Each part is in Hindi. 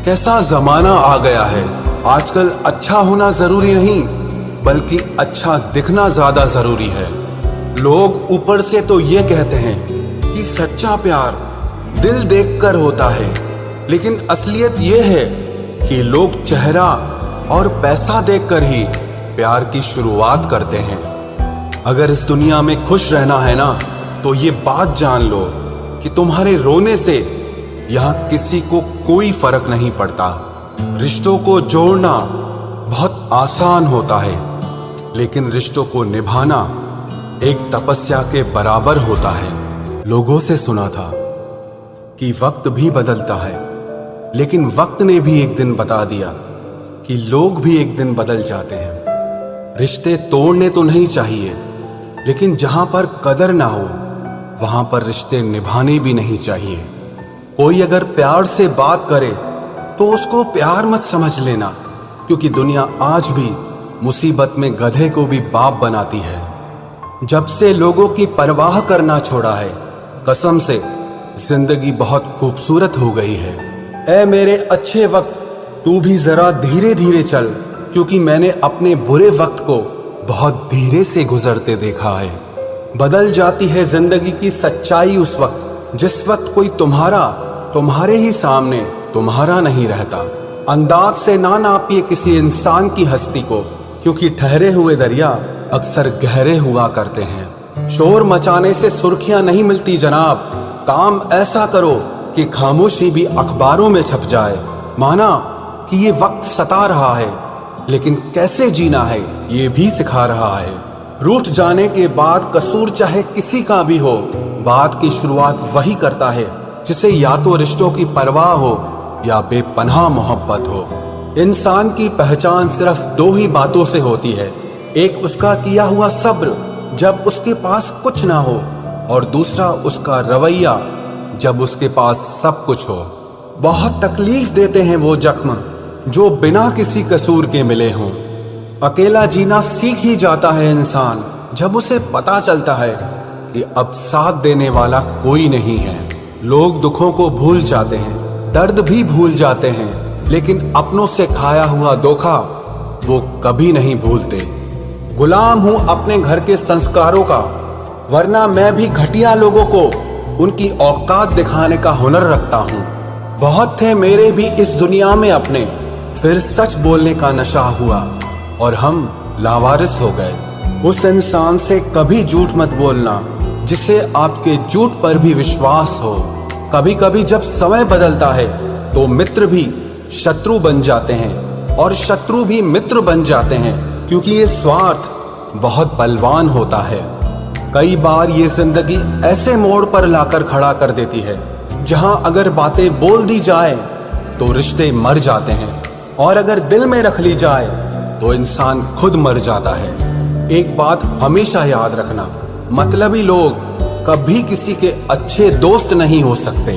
कैसा जमाना आ गया है। आजकल अच्छा होना जरूरी नहीं, बल्कि अच्छा दिखना ज्यादा जरूरी है। लोग ऊपर से तो ये कहते हैं कि सच्चा प्यार दिल देखकर होता है, लेकिन असलियत ये है कि लोग चेहरा और पैसा देखकर ही प्यार की शुरुआत करते हैं। अगर इस दुनिया में खुश रहना है ना, तो ये बात जान लो कि तुम्हारे रोने से यहाँ किसी को कोई फर्क नहीं पड़ता। रिश्तों को जोड़ना बहुत आसान होता है, लेकिन रिश्तों को निभाना एक तपस्या के बराबर होता है। लोगों से सुना था कि वक्त भी बदलता है, लेकिन वक्त ने भी एक दिन बता दिया कि लोग भी एक दिन बदल जाते हैं। रिश्ते तोड़ने तो नहीं चाहिए, लेकिन जहां पर कदर ना हो वहां पर रिश्ते निभाने भी नहीं चाहिए। कोई अगर प्यार से बात करे तो उसको प्यार मत समझ लेना, क्योंकि दुनिया आज भी मुसीबत में गधे को भी बाप बनाती है। जब से लोगों की परवाह करना छोड़ा है, कसम से जिंदगी बहुत खूबसूरत हो गई है। ऐ मेरे अच्छे वक्त, तू भी जरा धीरे धीरे चल, क्योंकि मैंने अपने बुरे वक्त को बहुत धीरे से गुजरते देखा है। बदल जाती है जिंदगी की सच्चाई उस वक्त जिस वक्त कोई तुम्हारे ही सामने तुम्हारा नहीं रहता। अंदाज से ना नापिए किसी इंसान की हस्ती को, क्योंकि ठहरे हुए दरिया अक्सर गहरे हुआ करते हैं। शोर मचाने से सुर्खियां नहीं मिलती जनाब, काम ऐसा करो कि खामोशी भी अखबारों में छप जाए। माना कि ये वक्त सता रहा है, लेकिन कैसे जीना है ये भी सिखा रहा है। रूठ जाने के बाद कसूर चाहे किसी का भी हो, बात की शुरुआत वही करता है जिसे या तो रिश्तों की परवाह हो या बेपनाह मोहब्बत हो। इंसान की पहचान सिर्फ दो ही बातों से होती है, एक उसका किया हुआ सब्र जब उसके पास कुछ ना हो, और दूसरा उसका रवैया जब उसके पास सब कुछ हो। बहुत तकलीफ देते हैं वो जख्म जो बिना किसी कसूर के मिले हों। अकेला जीना सीख ही जाता है इंसान जब उसे पता चलता है कि अब साथ देने वाला कोई नहीं है। लोग दुखों को भूल जाते हैं, दर्द भी भूल जाते हैं, लेकिन अपनों से खाया हुआ धोखा वो कभी नहीं भूलते। गुलाम हूं अपने घर के संस्कारों का, वरना मैं भी घटिया लोगों को उनकी औकात दिखाने का हुनर रखता हूं। बहुत थे मेरे भी इस दुनिया में अपने, फिर सच बोलने का नशा हुआ और हम लावारिस हो गए। उस इंसान से कभी झूठ मत बोलना जिसे आपके झूठ पर भी विश्वास हो। कभी कभी जब समय बदलता है तो मित्र भी शत्रु बन जाते हैं और शत्रु भी मित्र बन जाते हैं, क्योंकि ये स्वार्थ बहुत बलवान होता है। कई बार ये जिंदगी ऐसे मोड़ पर लाकर खड़ा कर देती है जहां अगर बातें बोल दी जाए तो रिश्ते मर जाते हैं, और अगर दिल में रख ली जाए तो इंसान खुद मर जाता है। एक बात हमेशा याद रखना, मतलबी लोग कभी किसी के अच्छे दोस्त नहीं हो सकते।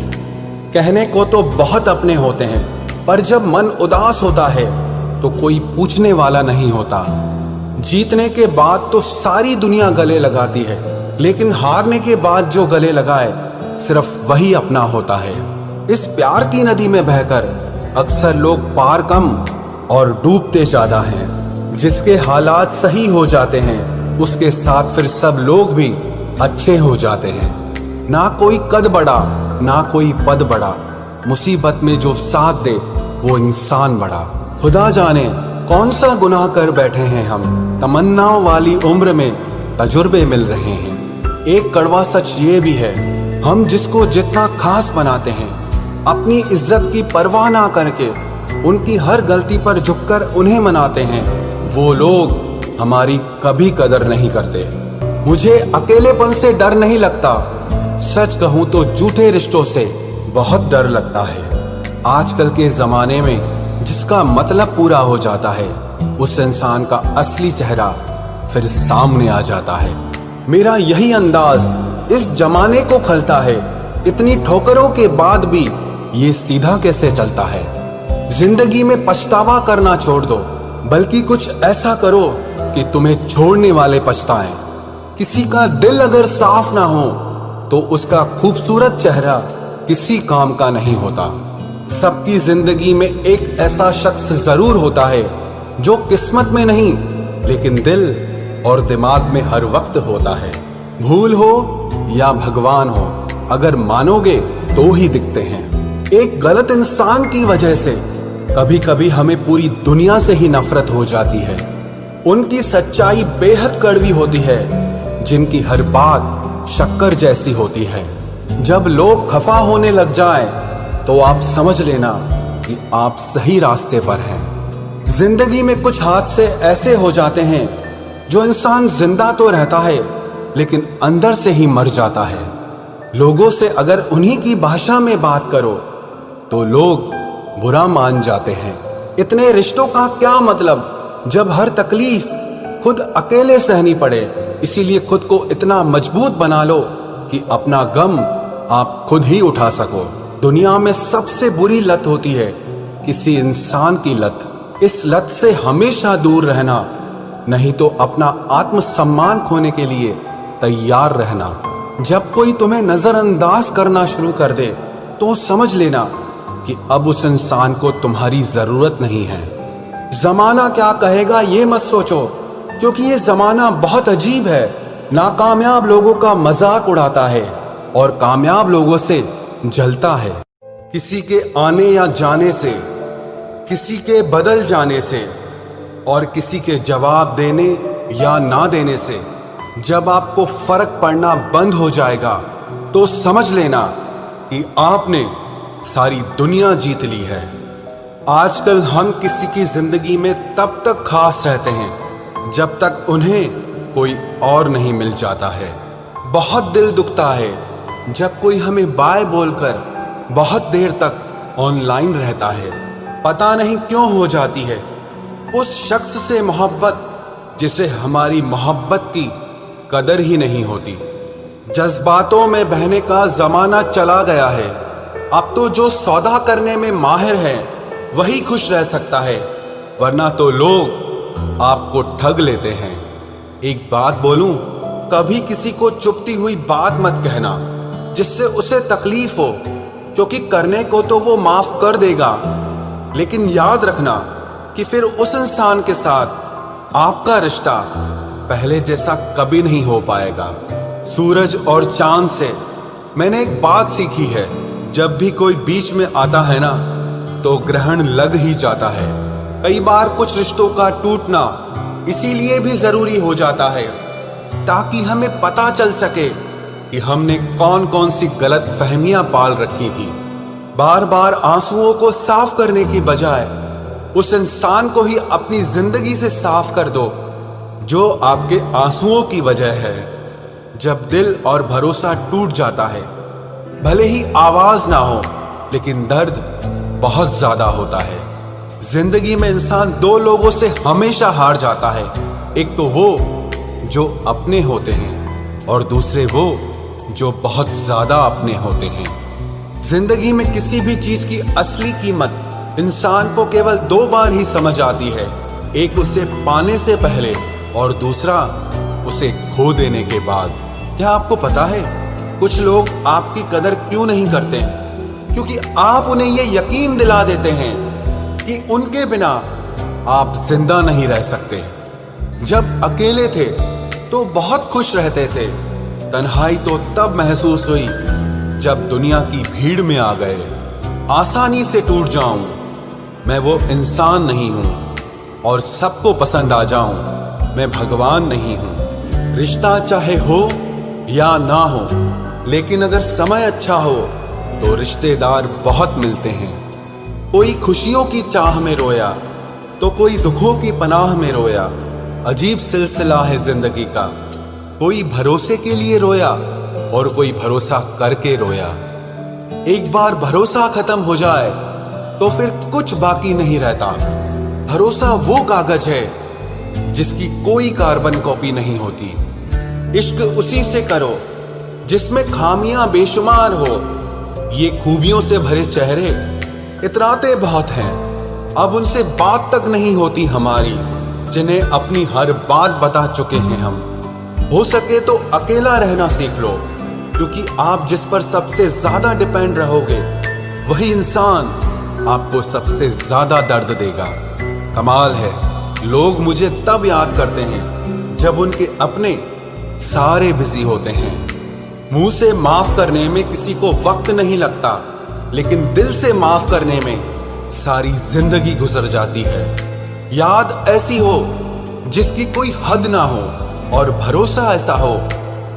कहने को तो बहुत अपने होते हैं, पर जब मन उदास होता है तो कोई पूछने वाला नहीं होता। जीतने के बाद तो सारी दुनिया गले लगाती है, लेकिन हारने के बाद जो गले लगाए सिर्फ वही अपना होता है। इस प्यार की नदी में बहकर अक्सर लोग पार कम और डूबते ज्यादा हैं। जिसके हालात सही हो जाते हैं उसके साथ फिर सब लोग भी अच्छे हो जाते हैं। ना कोई कद बड़ा ना कोई पद बड़ा, मुसीबत में जो साथ दे वो इंसान बड़ा। खुदा जाने कौन सा गुनाह कर बैठे हैं हम, तमन्नाओं वाली उम्र में तजुर्बे मिल रहे हैं। एक कड़वा सच ये भी है, हम जिसको जितना खास बनाते हैं, अपनी इज्जत की परवाह ना करके उनकी हर गलती पर झुककर उन्हें मनाते हैं, वो लोग हमारी कभी कदर नहीं करते। मुझे अकेलेपन से डर नहीं लगता, सच कहूं तो झूठे रिश्तों से बहुत डर लगता है। आजकल के जमाने में जिसका मतलब पूरा हो जाता है, उस इंसान का असली चेहरा फिर सामने आ जाता है। मेरा यही अंदाज इस जमाने को खलता है, इतनी ठोकरों के बाद भी ये सीधा कैसे चलता है। जिंदगी में पछतावा करना छोड़ दो, बल्कि कुछ ऐसा करो कि तुम्हें छोड़ने वाले पछताएं। किसी का दिल अगर साफ ना हो तो उसका खूबसूरत चेहरा किसी काम का नहीं होता। सबकी जिंदगी में एक ऐसा शख्स जरूर होता है जो किस्मत में नहीं लेकिन दिल और दिमाग में हर वक्त होता है। भूल हो या भगवान हो, अगर मानोगे तो ही दिखते हैं। एक गलत इंसान की वजह से कभी कभी हमें पूरी दुनिया से ही नफरत हो जाती है। उनकी सच्चाई बेहद कड़वी होती है, जिनकी हर बात शक्कर जैसी होती है। जब लोग खफा होने लग जाएं, तो आप समझ लेना कि आप सही रास्ते पर हैं। जिंदगी में कुछ हादसे ऐसे हो जाते हैं जो इंसान जिंदा तो रहता है लेकिन अंदर से ही मर जाता है। लोगों से अगर उन्हीं की भाषा में बात करो तो लोग बुरा मान जाते हैं। इतने रिश्तों का क्या मतलब जब हर तकलीफ खुद अकेले सहनी पड़े। इसीलिए खुद को इतना मजबूत बना लो कि अपना गम आप खुद ही उठा सको। दुनिया में सबसे बुरी लत होती है किसी इंसान की लत। इस लत से हमेशा दूर रहना, नहीं तो अपना आत्मसम्मान खोने के लिए तैयार रहना। जब कोई तुम्हें नजरअंदाज करना शुरू कर दे तो समझ लेना कि अब उस इंसान को तुम्हारी जरूरत नहीं है। जमाना क्या कहेगा ये मत सोचो, क्योंकि ये जमाना बहुत अजीब है। नाकामयाब लोगों का मजाक उड़ाता है और कामयाब लोगों से जलता है। किसी के आने या जाने से, किसी के बदल जाने से और किसी के जवाब देने या ना देने से जब आपको फर्क पड़ना बंद हो जाएगा तो समझ लेना कि आपने सारी दुनिया जीत ली है। आजकल हम किसी की जिंदगी में तब तक खास रहते हैं जब तक उन्हें कोई और नहीं मिल जाता है। बहुत दिल दुखता है जब कोई हमें बाय बोलकर बहुत देर तक ऑनलाइन रहता है। पता नहीं क्यों हो जाती है उस शख्स से मोहब्बत जिसे हमारी मोहब्बत की कदर ही नहीं होती। जज्बातों में बहने का जमाना चला गया है। अब तो जो सौदा करने में माहिर है वही खुश रह सकता है, वरना तो लोग आपको ठग लेते हैं। एक बात बोलूं, कभी किसी को चुभती हुई बात मत कहना जिससे उसे तकलीफ हो, क्योंकि करने को तो वो माफ कर देगा, लेकिन याद रखना कि फिर उस इंसान के साथ आपका रिश्ता पहले जैसा कभी नहीं हो पाएगा। सूरज और चांद से मैंने एक बात सीखी है, जब भी कोई बीच में आता है ना तो ग्रहण लग ही जाता है। कई बार कुछ रिश्तों का टूटना इसीलिए भी जरूरी हो जाता है ताकि हमें पता चल सके कि हमने कौन कौन सी गलत फहमियां पाल रखी थी। बार बार आंसुओं को साफ करने की बजाय उस इंसान को ही अपनी जिंदगी से साफ कर दो जो आपके आंसुओं की वजह है। जब दिल और भरोसा टूट जाता है, भले ही आवाज ना हो लेकिन दर्द बहुत ज्यादा होता है। जिंदगी में इंसान दो लोगों से हमेशा हार जाता है, एक तो वो जो अपने होते हैं और दूसरे वो जो बहुत ज्यादा अपने होते हैं। जिंदगी में किसी भी चीज की असली कीमत इंसान को केवल दो बार ही समझ आती है, एक उसे पाने से पहले और दूसरा उसे खो देने के बाद। क्या आपको पता है कुछ लोग आपकी कदर क्यों नहीं करते? क्योंकि आप उन्हें यह यकीन दिला देते हैं कि उनके बिना आप जिंदा नहीं रह सकते। जब अकेले थे तो बहुत खुश रहते थे, तन्हाई तो तब महसूस हुई जब दुनिया की भीड़ में आ गए। आसानी से टूट जाऊं, मैं वो इंसान नहीं हूं, और सबको पसंद आ जाऊं, मैं भगवान नहीं हूं। रिश्ता चाहे हो या ना हो, लेकिन अगर समय अच्छा हो तो रिश्तेदार बहुत मिलते हैं। कोई खुशियों की चाह में रोया तो कोई दुखों की पनाह में रोया। अजीब सिलसिला है जिंदगी का, कोई भरोसे के लिए रोया और कोई भरोसा करके रोया। एक बार भरोसा खत्म हो जाए तो फिर कुछ बाकी नहीं रहता। भरोसा वो कागज है जिसकी कोई कार्बन कॉपी नहीं होती। इश्क उसी से करो जिसमें खामियां बेशुमार हो। ये खूबियों से भरे चेहरे इतराते बहुत हैं, अब उनसे बात तक नहीं होती हमारी, जिन्हें अपनी हर बात बता चुके हैं हम। हो सके तो अकेला रहना सीख लो, क्योंकि आप जिस पर सबसे ज्यादा डिपेंड रहोगे वही इंसान आपको सबसे ज्यादा दर्द देगा। कमाल है, लोग मुझे तब याद करते हैं जब उनके अपने सारे बिजी होते हैं। मुंह से माफ करने में किसी को वक्त नहीं लगता, लेकिन दिल से माफ करने में सारी जिंदगी गुजर जाती है। याद ऐसी हो जिसकी कोई हद ना हो, और भरोसा ऐसा हो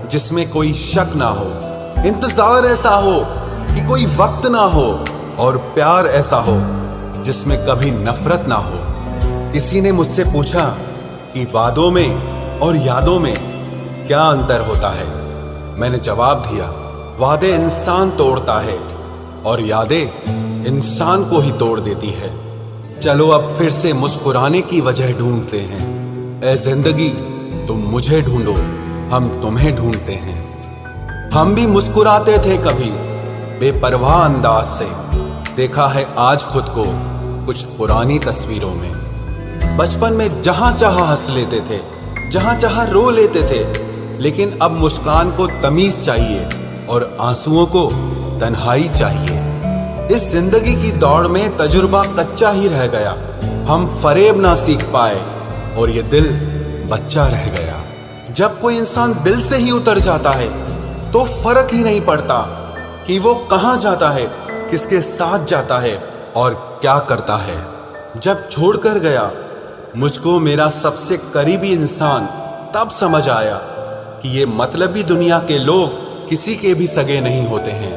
जिसमें कोई शक ना हो। इंतजार ऐसा हो कि कोई वक्त ना हो, और प्यार ऐसा हो जिसमें कभी नफरत ना हो। किसी ने मुझसे पूछा कि वादों में और यादों में क्या अंतर होता है। मैंने जवाब दिया, वादे इंसान तोड़ता है और यादें इंसान को ही तोड़ देती है। चलो अब फिर से मुस्कुराने की वजह ढूंढते हैं। ऐ जिंदगी तुम मुझे ढूंढो, हम तुम्हें ढूंढते हैं। हम भी मुस्कुराते थे कभी बेपरवाह अंदाज से, देखा है आज खुद को कुछ पुरानी तस्वीरों में। बचपन में जहां चाहा हंस लेते थे, जहां चाहा रो लेते थे, लेकिन अब मुस्कान को तमीज चाहिए और आंसुओं को तन्हाई चाहिए। इस जिंदगी की दौड़ में तजुर्बा कच्चा ही रह गया, हम फरेब ना सीख पाए और ये दिल बच्चा रह गया। जब कोई इंसान दिल से ही उतर जाता है तो फर्क ही नहीं पड़ता कि वो कहां जाता है, किसके साथ जाता है और क्या करता है। जब छोड़कर गया मुझको मेरा सबसे करीबी इंसान, तब समझ आया कि ये मतलबी दुनिया के लोग किसी के भी सगे नहीं होते हैं।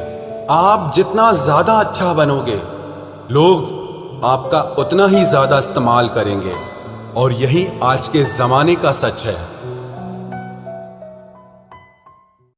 आप जितना ज्यादा अच्छा बनोगे, लोग आपका उतना ही ज्यादा इस्तेमाल करेंगे, और यही आज के जमाने का सच है।